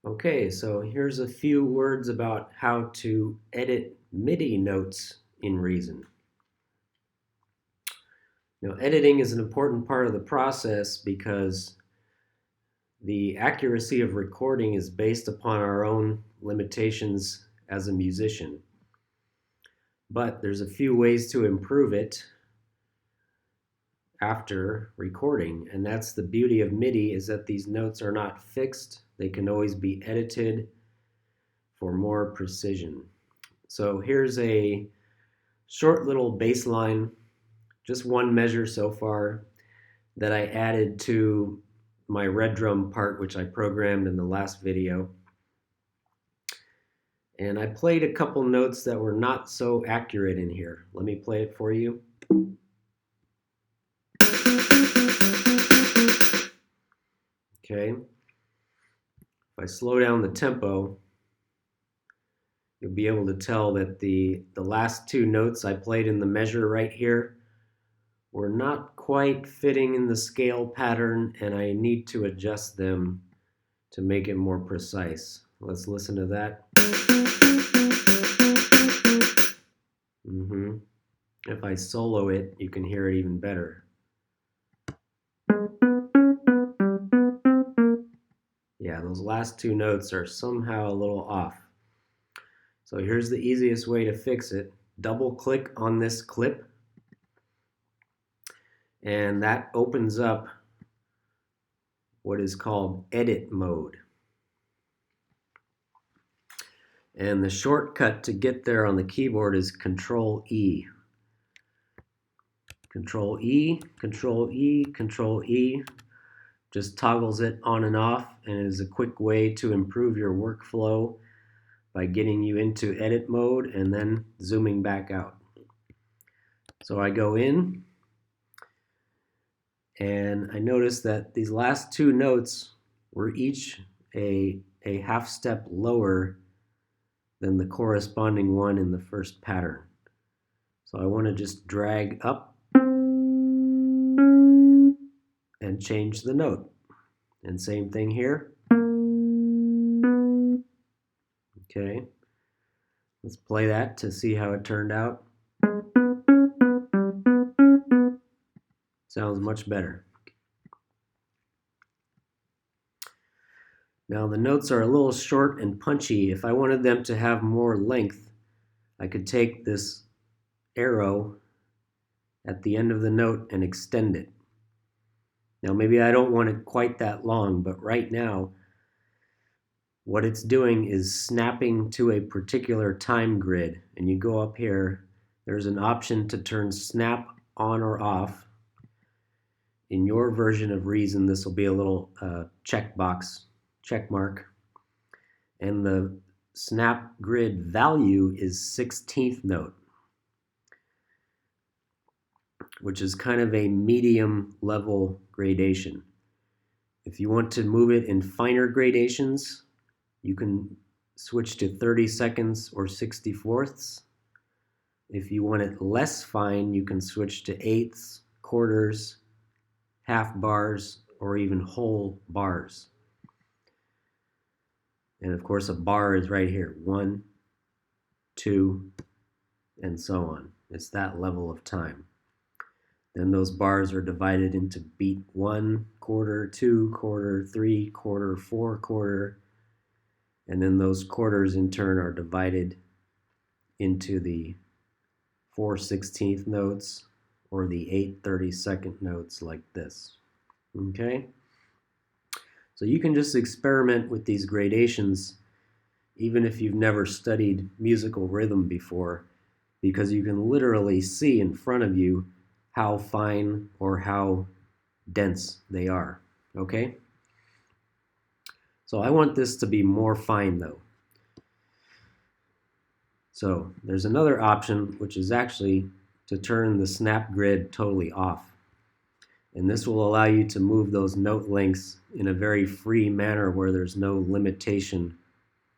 Okay, so here's a few words about how to edit MIDI notes in Reason. Editing is an important part of the process because the accuracy of recording is based upon our own limitations as a musician. But there's a few ways to improve it after recording, and that's the beauty of MIDI, is that these notes are not fixed. They can always be edited for more precision. So here's a short little bass line, just one measure so far, that I added to my red drum part, which I programmed in the last video. And I played a couple notes that were not so accurate in here. Let me play it for you. Okay. If I slow down the tempo, you'll be able to tell that the last two notes I played in the measure right here were not quite fitting in the scale pattern, and I need to adjust them to make it more precise. Let's listen to that. If I solo it, you can hear it even better. Yeah, those last two notes are somehow a little off. So here's the easiest way to fix it. Double click on this clip, and that opens up what is called edit mode. And the shortcut to get there on the keyboard is Control E. Control E, Control E, Control E. Just toggles it on and off, and it is a quick way to improve your workflow by getting you into edit mode and then zooming back out. So I go in, and I notice that these last two notes were each a half step lower than the corresponding one in the first pattern. So I want to just drag up and change the note. And same thing here. Okay, let's play that to see how it turned out. Sounds much better. Now the notes are a little short and punchy. If I wanted them to have more length, I could take this arrow at the end of the note and extend it. Now maybe I don't want it quite that long, but right now what it's doing is snapping to a particular time grid. And you go up here, there's an option to turn snap on or off. In your version of Reason, this will be a little check mark. And the snap grid value is 16th note, which is kind of a medium level gradation. If you want to move it in finer gradations, you can switch to 30 seconds or 64ths. If you want it less fine, you can switch to eighths, quarters, half bars, or even whole bars. And of course, a bar is right here. 1, 2, and so on. It's that level of time. Then those bars are divided into beat 1, quarter, 2, quarter, 3, quarter, 4, quarter. And then those quarters in turn are divided into the 4/16 notes or the 8/32 notes like this. Okay? So you can just experiment with these gradations even if you've never studied musical rhythm before, because you can literally see in front of you how fine or how dense they are. Okay? So I want this to be more fine though. So there's another option, which is actually to turn the snap grid totally off. And this will allow you to move those note lengths in a very free manner where there's no limitation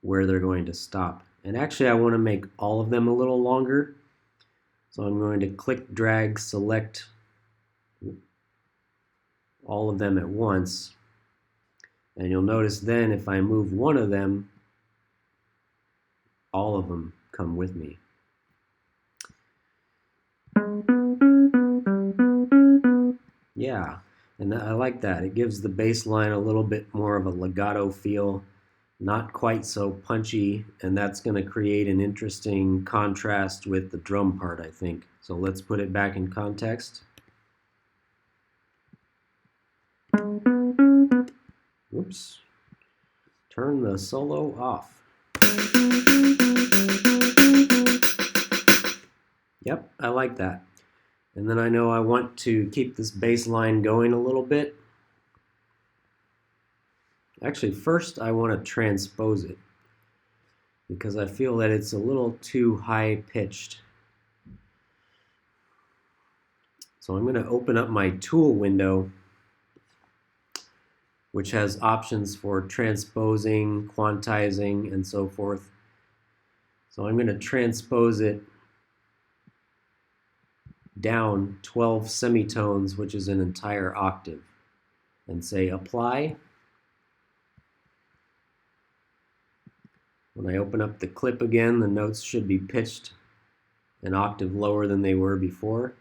where they're going to stop. And actually I want to make all of them a little longer. So I'm going to click, drag, select all of them at once. And you'll notice then if I move one of them, all of them come with me. Yeah, and I like that. It gives the bass line a little bit more of a legato feel, not quite so punchy, and that's going to create an interesting contrast with the drum part, I think. So let's put it back in context. Oops. Turn the solo off. Yep, I like that. And then I know I want to keep this bass line going a little bit. Actually, first I want to transpose it because I feel that it's a little too high pitched. So I'm going to open up my tool window, which has options for transposing, quantizing, and so forth. So I'm going to transpose it down 12 semitones, which is an entire octave, and say apply. When I open up the clip again, the notes should be pitched an octave lower than they were before.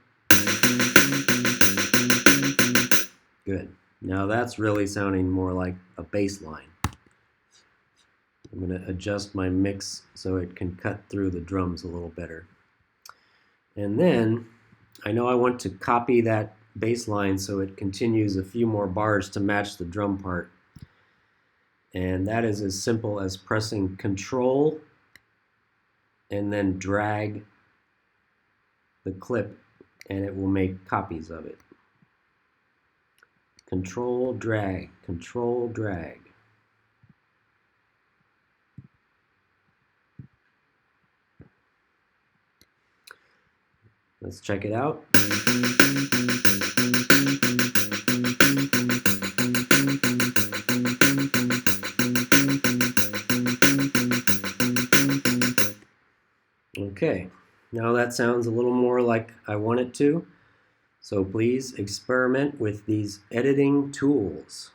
Good. Now that's really sounding more like a bass line. I'm going to adjust my mix so it can cut through the drums a little better. And then I know I want to copy that bass line so it continues a few more bars to match the drum part. And that is as simple as pressing Control and then drag the clip, and it will make copies of it. Control, drag, Control, drag. Let's check it out. Okay, now that sounds a little more like I want it to. So please experiment with these editing tools.